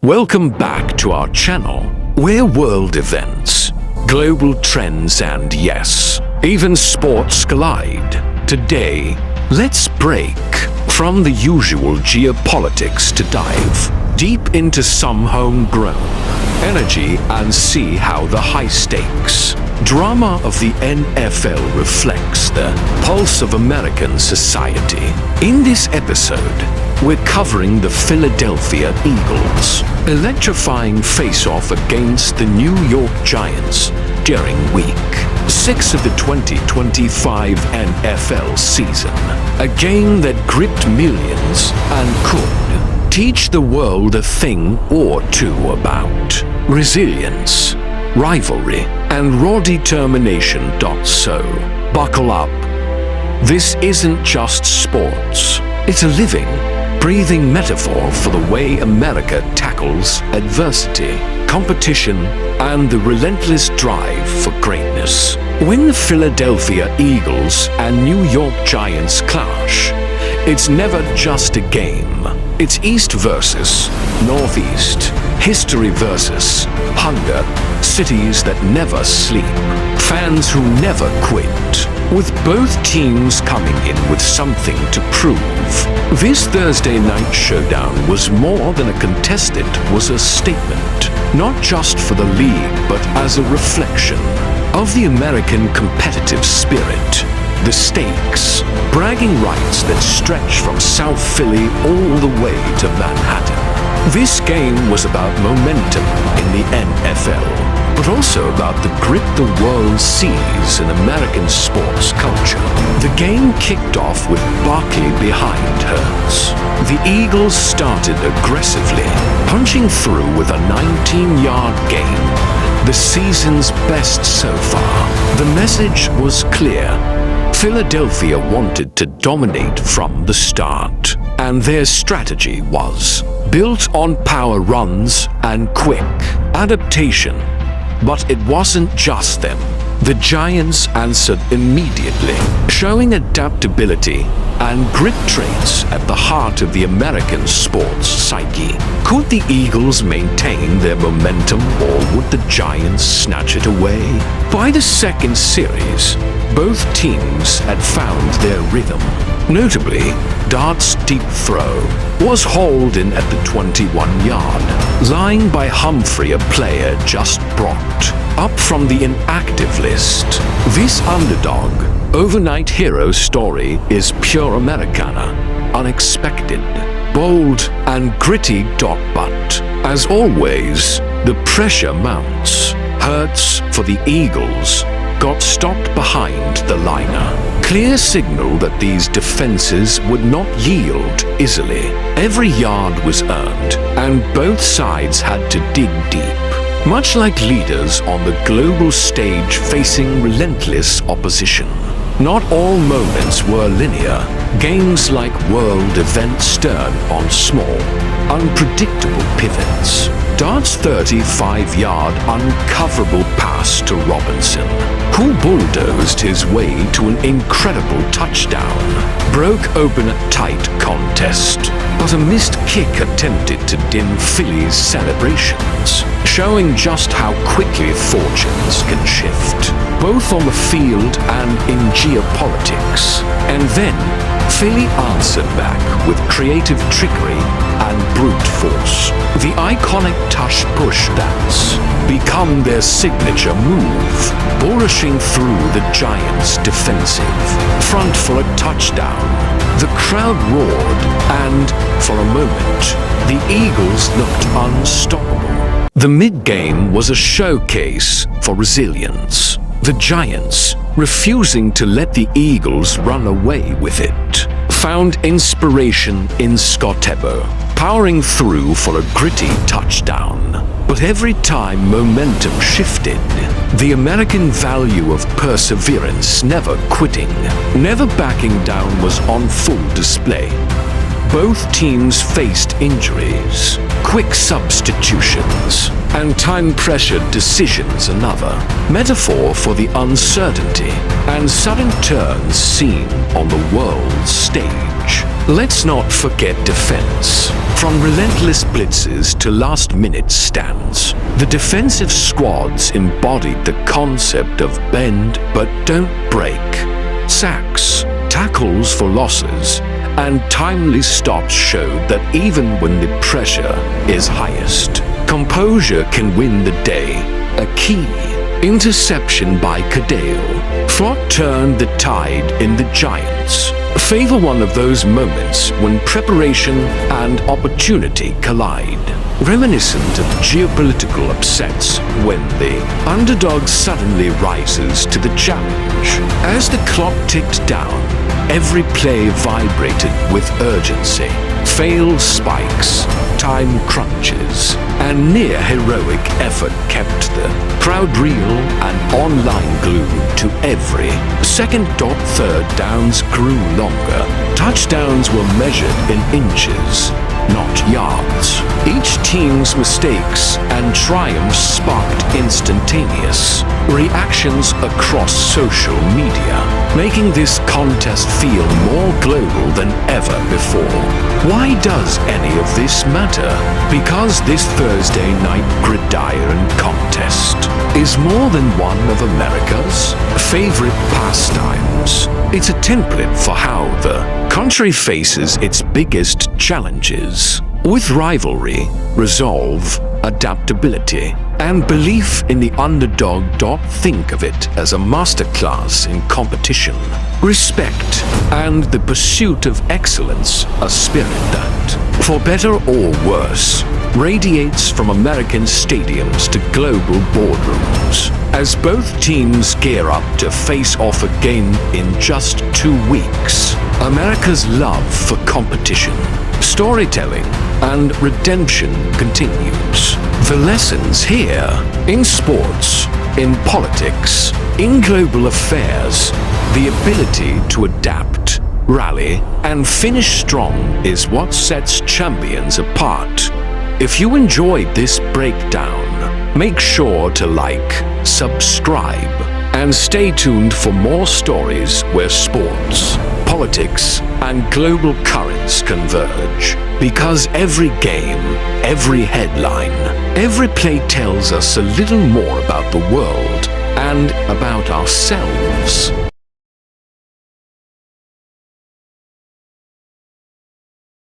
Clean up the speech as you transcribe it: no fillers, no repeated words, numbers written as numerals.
Welcome back to our channel, where world events, global trends and yes, even sports collide. Today, let's break from the usual geopolitics to dive deep into some homegrown energy and see how the high-stakes drama of the NFL reflects the pulse of American society. In this episode, we're covering the Philadelphia Eagles' electrifying face-off against the New York Giants during Week 6 of the 2025 NFL season. A game that gripped millions and could teach the world a thing or two about resilience, rivalry, and raw determination. So, buckle up. This isn't just sports. It's a living, breathing metaphor for the way America tackles adversity, competition, and the relentless drive for greatness. When the Philadelphia Eagles and New York Giants clash, it's never just a game. It's East versus Northeast, history versus hunger, cities that never sleep, fans who never quit, with both teams coming in with something to prove. This Thursday night showdown was more than a contest, it was a statement, not just for the league but as a reflection of the American competitive spirit. The stakes, bragging rights that stretch from South Philly all the way to Manhattan. This game was about momentum in the NFL, but also about the grip the world sees in American sports culture. The game kicked off with Barkley behind Hurts. The Eagles started aggressively, punching through with a 19-yard gain, the season's best so far. The message was clear. Philadelphia wanted to dominate from the start, and their strategy was built on power runs and quick adaptation. But it wasn't just them. The Giants answered immediately, showing adaptability and grit traits at the heart of the American sports psyche. Could the Eagles maintain their momentum, or would the Giants snatch it away? By the second series, both teams had found their rhythm. Notably, Dart's deep throw was hauled in at the 21-yard line by Humphrey, a player just brought up from the inactive list. This underdog, overnight hero story is pure Americana, unexpected, bold, and gritty. But, as always, the pressure mounts. Hurts for the Eagles got stopped behind the liner. Clear signal that these defenses would not yield easily. Every yard was earned, and both sides had to dig deep, much like leaders on the global stage facing relentless opposition. Not all moments were linear. Games like world events turn on small, unpredictable pivots. Dart's 35-yard uncoverable pass to Robinson, who bulldozed his way to an incredible touchdown, broke open a tight contest, but a missed kick attempted to dim Philly's celebrations, showing just how quickly fortunes can shift, both on the field and in geopolitics. And then, Philly answered back with creative trickery and brute force. The iconic Tush Push dance become their signature move, bourishing through the Giants' defensive front for a touchdown. The crowd roared, and for a moment, the Eagles looked unstoppable. The mid-game was a showcase for resilience. The Giants, refusing to let the Eagles run away with it, found inspiration in Scott Tebow, powering through for a gritty touchdown. But every time momentum shifted, the American value of perseverance, never quitting, never backing down, was on full display. Both teams faced injuries, quick substitutions, and time-pressured decisions, another metaphor for the uncertainty and sudden turns seen on the world stage. Let's not forget defense. From relentless blitzes to last-minute stands, the defensive squads embodied the concept of bend but don't break. Sacks, tackles for losses, and timely stops showed that even when the pressure is highest, composure can win the day. A key interception by Cadale turned the tide in the Giants. Favor one of those moments when preparation and opportunity collide. Reminiscent of geopolitical upsets when the underdog suddenly rises to the challenge. As the clock ticked down, every play vibrated with urgency. Failed spikes, time crunches, and near-heroic effort kept the crowd real and online glued to every second. Third downs grew longer. Touchdowns were measured in inches, not yards. Each team's mistakes and triumphs sparked instantaneous reactions across social media, making this contest feel more global than ever before. Why does any of this matter? Because this Thursday night gridiron contest is more than one of America's favorite pastimes. It's a template for how the country faces its biggest challenges. With rivalry, resolve, adaptability, and belief in the underdog. Think of it as a masterclass in competition, respect, and the pursuit of excellence, a spirit that, for better or worse, radiates from American stadiums to global boardrooms, as both teams gear up to face off again in just 2 weeks. America's love for competition, storytelling, and redemption continues. The lessons here, in sports, in politics, in global affairs, the ability to adapt, rally, and finish strong is what sets champions apart. If you enjoyed this breakdown, make sure to like, subscribe, and stay tuned for more stories where sports, politics, and global currents converge. Because every game, every headline, every play tells us a little more about the world and about ourselves.